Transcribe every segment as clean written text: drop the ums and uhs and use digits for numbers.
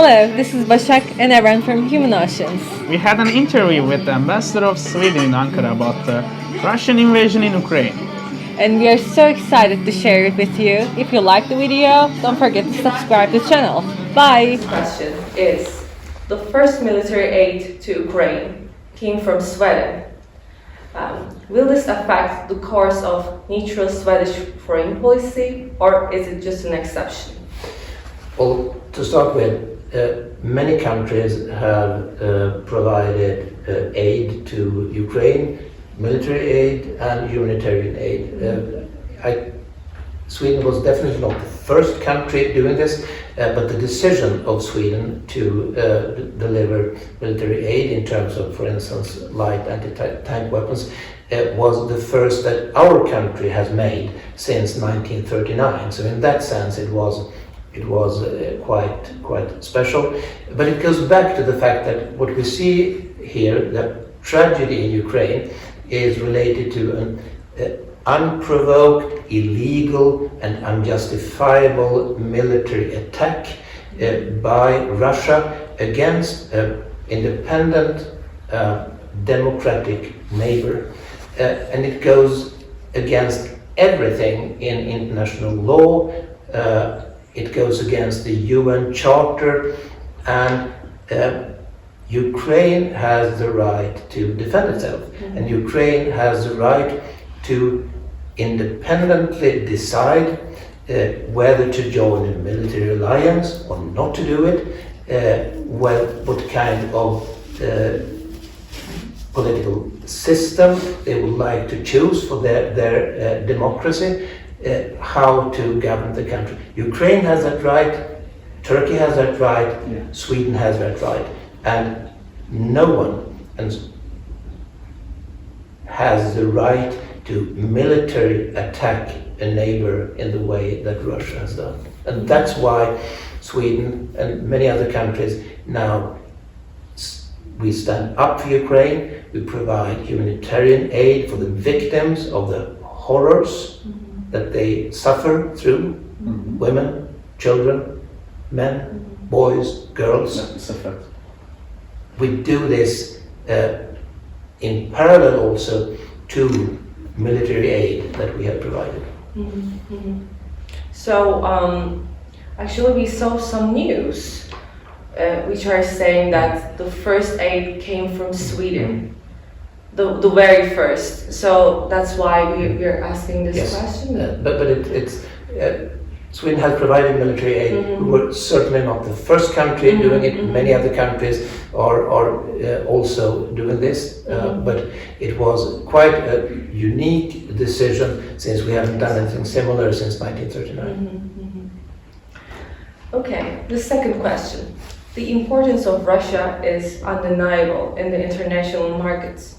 Hello, this is Başak and Eren from Humanotions. We had an interview with the ambassador of Sweden in Ankara about the Russian invasion in Ukraine. And we are so excited to share it with you. If you like the video, don't forget to subscribe to the channel. Bye! Question is, the first military aid to Ukraine came from Sweden. Will this affect the course of neutral Swedish foreign policy, or is it just an exception? Well, to start with, many countries have provided aid to Ukraine, military aid and humanitarian aid. Sweden was definitely not the first country doing this, but the decision of Sweden to deliver military aid in terms of, for instance, light anti-tank weapons was the first that our country has made since 1939. So in that sense, it was quite special. But it goes back to the fact that what we see here, the tragedy in Ukraine, is related to an unprovoked, illegal and unjustifiable military attack by Russia against an independent democratic neighbor. And it goes against everything in international law. It goes against the UN Charter, and Ukraine has the right to defend itself, and Ukraine has the right to independently decide whether to join a military alliance or not to do it, what kind of political system they would like to choose for their democracy, how to govern the country. Ukraine has that right, Turkey has that right, Sweden has that right, and no one has the right to military attack a neighbor in the way that Russia has done. And that's why Sweden and many other countries now, we stand up for Ukraine, we provide humanitarian aid for the victims of the horrors that they suffer through, women, children, men, boys, girls. That's a fact. We do this in parallel also to military aid that we have provided. So, actually we saw some news which are saying that the first aid came from Sweden. The very first. So that's why we are asking this question. But it's Sweden has provided military aid. We were certainly not the first country doing it. Many other countries are also doing this, but it was quite a unique decision since we haven't done anything similar since 1939. Okay, the second question. The importance of Russia is undeniable in the international markets.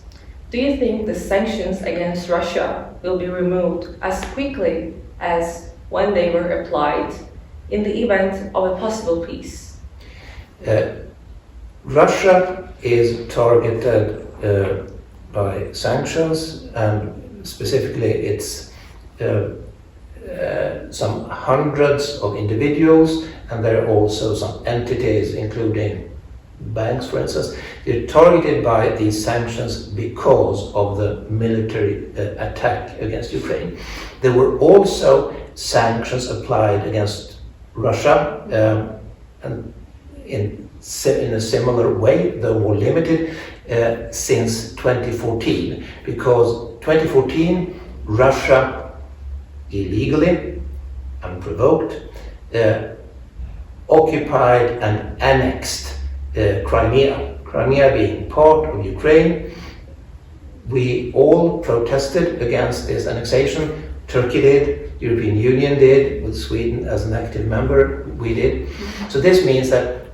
Do you think the sanctions against Russia will be removed as quickly as when they were applied in the event of a possible peace? Russia is targeted by sanctions, and specifically it's some hundreds of individuals, and there are also some entities, including banks, for instance. They're targeted by these sanctions because of the military attack against Ukraine. There were also sanctions applied against Russia, and in a similar way, though more limited, since 2014. Because 2014, Russia illegally, unprovoked, occupied and annexed Crimea being part of Ukraine. We all protested against this annexation. Turkey did, European Union did, with Sweden as an active member, we did. So this means that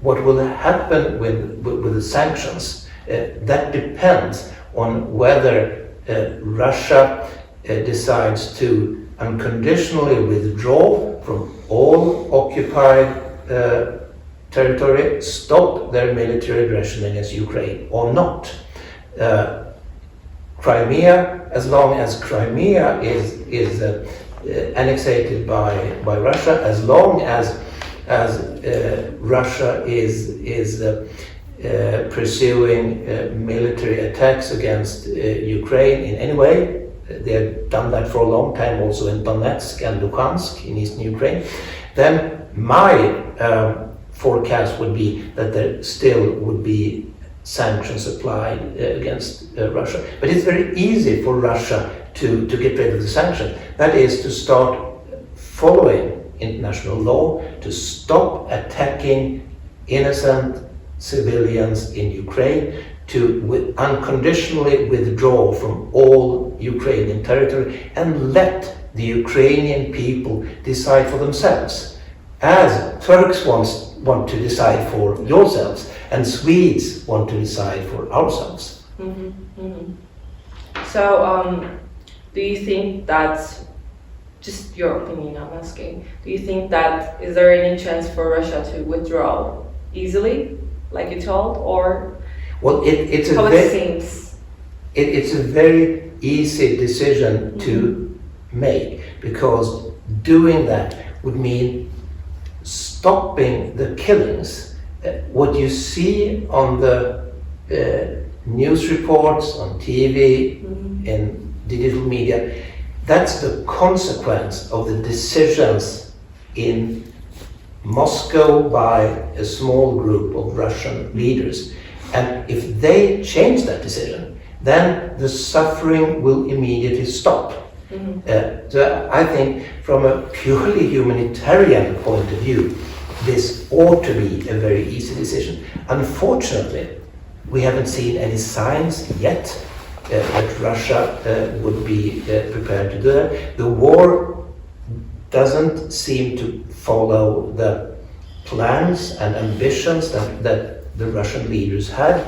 what will happen with the sanctions, that depends on whether Russia decides to unconditionally withdraw from all occupied territory, stop their military aggression against Ukraine or not. Crimea, as long as Crimea is annexated by Russia, as long as as Russia is pursuing military attacks against Ukraine in any way. They have done that for a long time, also in Donetsk and Luhansk in eastern Ukraine. Then my forecast would be that there still would be sanctions applied against Russia. But it's very easy for Russia to get rid of the sanction. That is to start following international law, to stop attacking innocent civilians in Ukraine, to unconditionally withdraw from all Ukrainian territory and let the Ukrainian people decide for themselves, as Turks want to decide for yourselves and Swedes want to decide for ourselves. Mm-hmm, mm-hmm. So, do you think that's just your opinion? I'm asking. Do you think that is there any chance for Russia to withdraw easily, like you told, or well, it's how it seems? It's a very easy decision to make, because doing that would mean stopping the killings. What you see on the news reports, on TV, in digital media, that's the consequence of the decisions in Moscow by a small group of Russian leaders. And if they change that decision, then the suffering will immediately stop. So I think from a purely humanitarian point of view, this ought to be a very easy decision. Unfortunately, we haven't seen any signs yet that Russia would be prepared to do that. The war doesn't seem to follow the plans and ambitions that the Russian leaders had,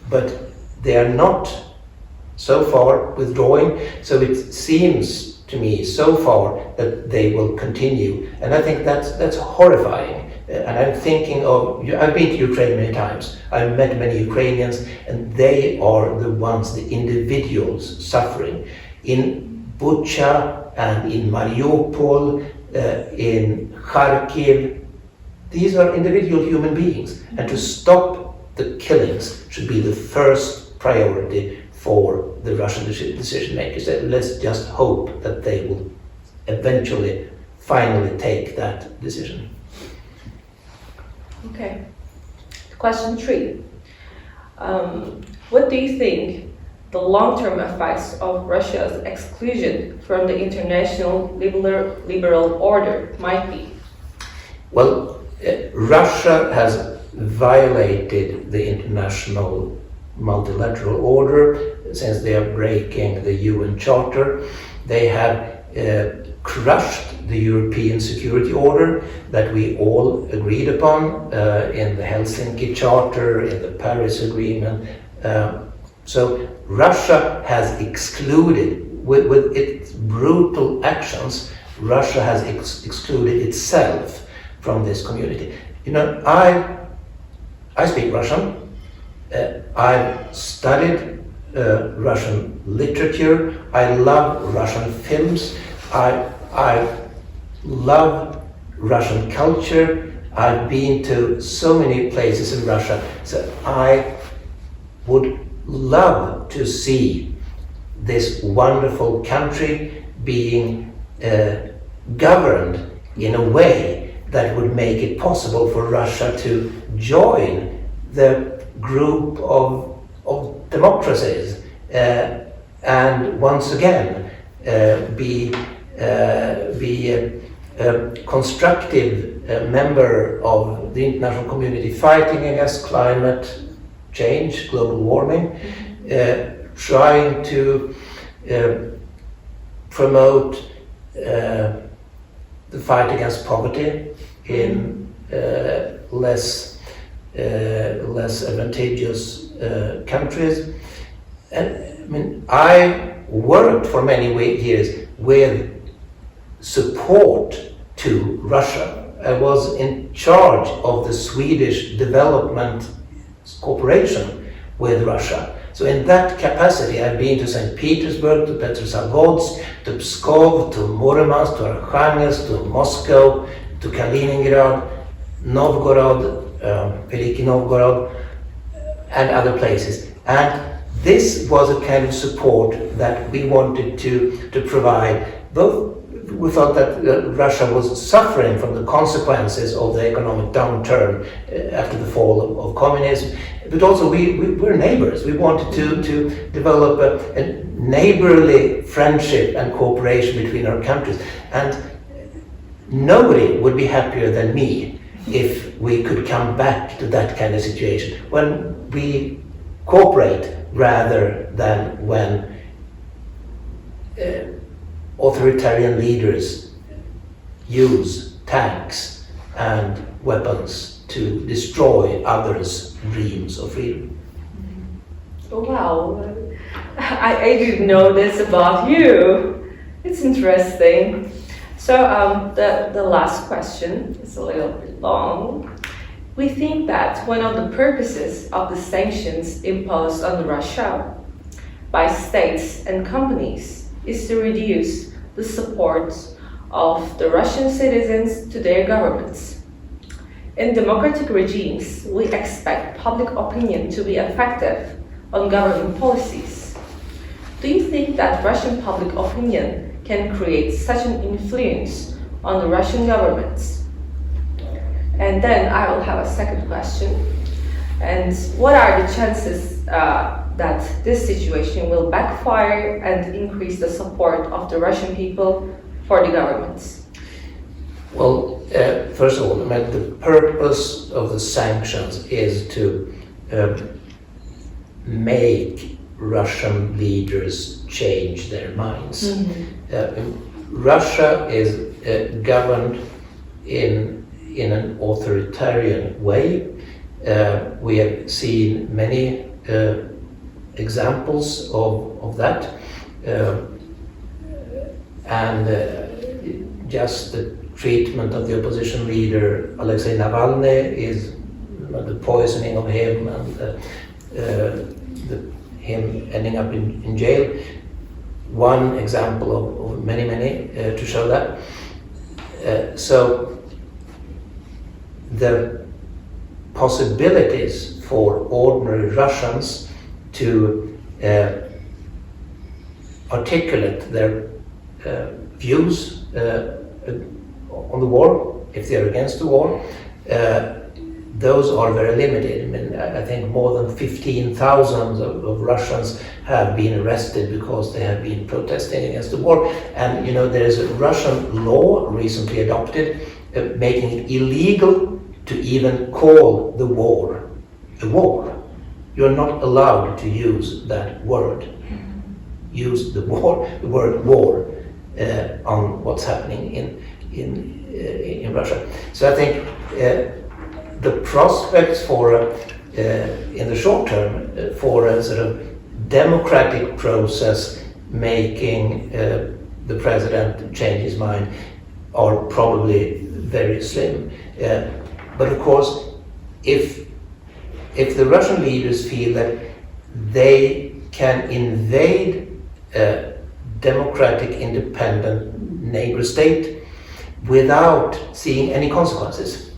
but they are not so far withdrawing, so it seems to me so far that they will continue, and I think that's horrifying. And I'm thinking of, I've been to Ukraine many times, I've met many Ukrainians, and they are the ones, the individuals suffering. In Bucha and in Mariupol, in Kharkiv, these are individual human beings, and to stop the killings should be the first priority for the Russian decision makers. Let's just hope that they will eventually, finally take that decision. Okay. Question 3. What do you think the long-term effects of Russia's exclusion from the international liberal order might be? Well, Russia has violated the international multilateral order since they are breaking the UN Charter. They have crushed the European security order that we all agreed upon in the Helsinki Charter, in the Paris Agreement. So Russia has excluded, with its brutal actions, Russia has excluded itself from this community. You know, I speak Russian. I've studied Russian literature. I love Russian films. I love Russian culture. I've been to so many places in Russia. So I would love to see this wonderful country being governed in a way that would make it possible for Russia to join the group of democracies and once again be a constructive member of the international community fighting against climate change, global warming, trying to promote the fight against poverty in less advantageous countries. And I mean, I worked for many years with support to Russia. I was in charge of the Swedish development cooperation with Russia. So in that capacity, I've been to St. Petersburg, to Petrozavodsk, to Pskov, to Murmansk, to Arkhangelsk, to Moscow, to to Kaliningrad, Novgorod, Veliki Novgorod, and other places. And this was a kind of support that we wanted to provide. Both we thought that Russia was suffering from the consequences of the economic downturn after the fall of communism, but also we're neighbors. We wanted to develop a neighborly friendship and cooperation between our countries. And nobody would be happier than me if we could come back to that kind of situation, when we cooperate rather than when authoritarian leaders use tanks and weapons to destroy others' dreams of freedom. Oh, wow, I didn't know this about you. It's interesting. So the last question is a little bit long. We think that one of the purposes of the sanctions imposed on Russia by states and companies is to reduce the support of the Russian citizens to their governments. In democratic regimes, we expect public opinion to be effective on government policies. Do you think that Russian public opinion can create such an influence on the Russian governments? And then I will have a second question. And what are the chances that this situation will backfire and increase the support of the Russian people for the governments? Well, first of all, the purpose of the sanctions is to make Russian leaders change their minds. Russia is governed in an authoritarian way. We have seen many examples of that, and just the treatment of the opposition leader Alexei Navalny is the poisoning of him and him ending up in jail. One example of many to show that. So the possibilities for ordinary Russians to articulate their views on the war, if they're against the war, those are very limited. I mean, I think more than 15,000 of Russians have been arrested because they have been protesting against the war. And there is a Russian law recently adopted making it illegal to even call the war a war. You're not allowed to use that word. Use the word war on what's happening in Russia. So I think the prospects for in the short term for a sort of democratic process making the president change his mind are probably very slim. But of course, if the Russian leaders feel that they can invade a democratic, independent neighbor state without seeing any consequences,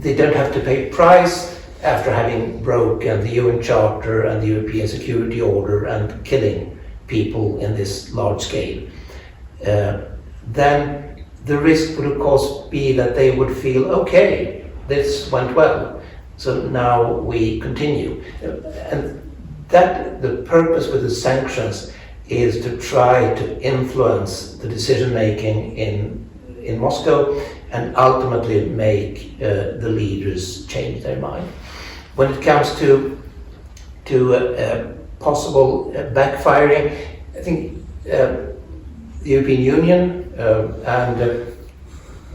they don't have to pay price after having broken the UN Charter and the European Security Order and killing people in this large scale. Then the risk would of course be that they would feel, okay, this went well, so now we continue. And that the purpose with the sanctions is to try to influence the decision making in Moscow and ultimately make the leaders change their mind. When it comes to possible backfiring, I think the European Union and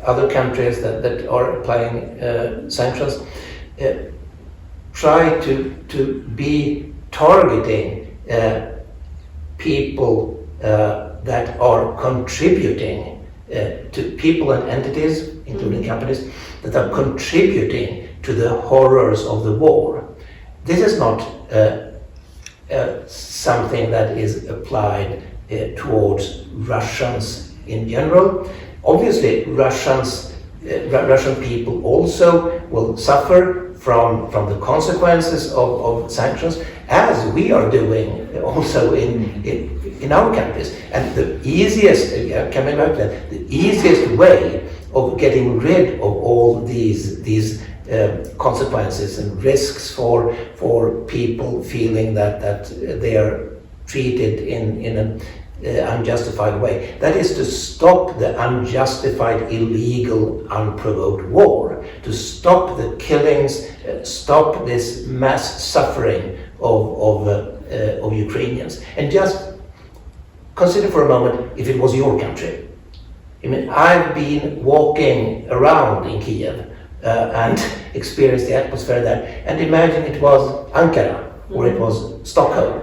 other countries that are applying sanctions try to be targeting people that are contributing to people and entities, including companies, that are contributing to the horrors of the war. This is not something that is applied towards Russians in general. Obviously, Russian people also will suffer from the consequences of sanctions, as we are doing also in our countries. And the easiest, coming back to that, the easiest way of getting rid of all these consequences and risks for people feeling that they are treated in an unjustified way. That is to stop the unjustified, illegal, unprovoked war, to stop the killings, stop this mass suffering of Ukrainians. And just consider for a moment if it was your country. I mean, I've been walking around in Kiev and experienced the atmosphere there, and imagine it was Ankara or it was Stockholm.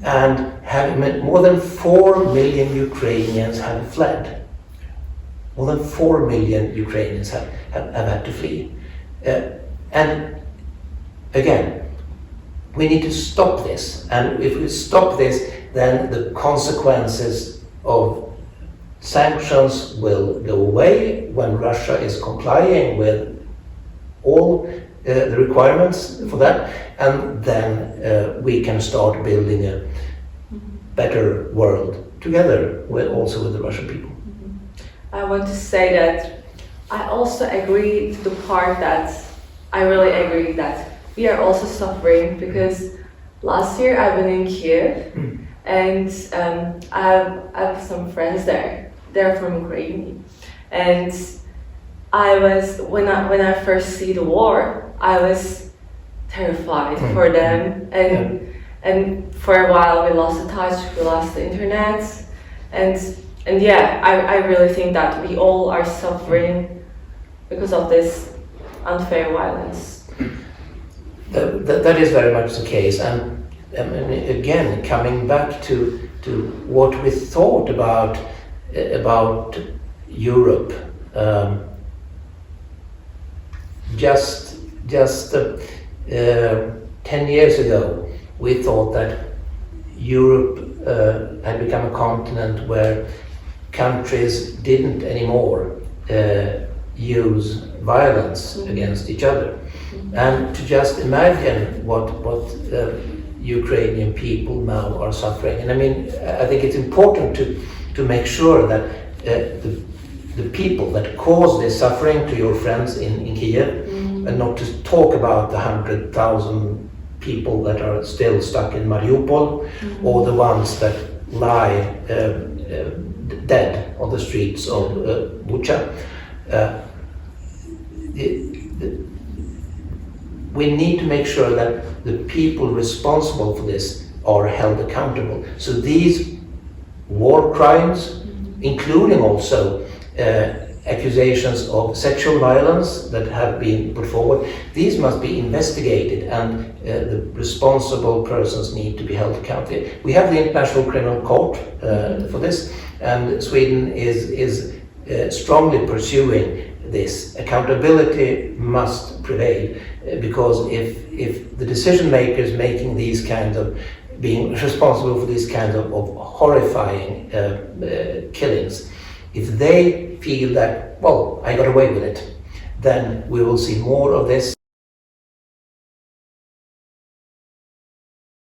And more than 4 million Ukrainians have fled. More than 4 million Ukrainians have had to flee. And again, we need to stop this. And if we stop this, then the consequences of sanctions will go away when Russia is complying with all the requirements for that, and then we can start building a better world together also with the Russian people. I want to say that I also agree to the part that I really agree that we are also suffering, because last year I've been in Kiev and I have some friends there. They're from Ukraine, and I was when I first see the war, I was terrified for them, and for a while we lost the touch, we lost the internet, and yeah, I really think that we all are suffering because of this unfair violence. That is very much the case, and again, coming back to what we thought about Europe. Just 10 years ago, we thought that Europe had become a continent where countries didn't anymore use violence against each other. And to just imagine what Ukrainian people now are suffering. And I mean, I think it's important to make sure that the people that cause this suffering to your friends in Kiev, and not to talk about the 100,000 people that are still stuck in Mariupol, or the ones that lie dead on the streets of Bucha. We need to make sure that the people responsible for this are held accountable. So these war crimes, including also accusations of sexual violence that have been put forward, these must be investigated, and the responsible persons need to be held accountable. We have the International Criminal Court for this, and Sweden is strongly pursuing this. Accountability must prevail, because if the decision makers making these kinds of, being responsible for these kinds of horrifying killings, if they feel that, well, I got away with it, then we will see more of this.